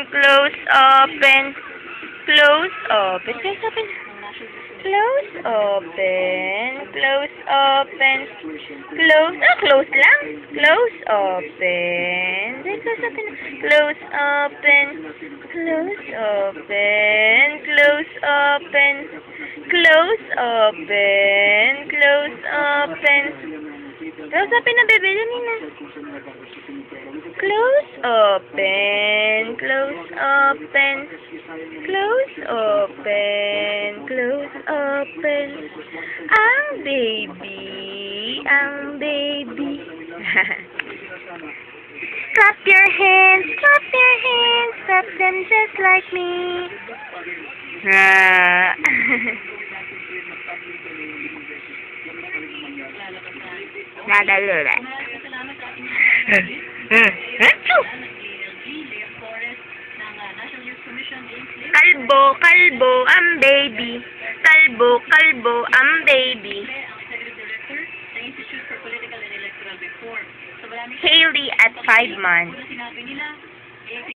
Close, open. Close, open. Close, open. Close, open. Close, open. Close. Close lang. Close, open. Close, open. Close, open. Close, open. Close, open. Close, open. Close, open. Close, open na, bebe. Dali na. Close, open. Close, open. Close, open. Close, open. Ang baby. Ang baby. Clap your hands. Clap your hands. Clap them just like me. Nadalula. Kalbo, kalbo, ang baby. Kalbo, kalbo, ang baby. Hailey at 5 months.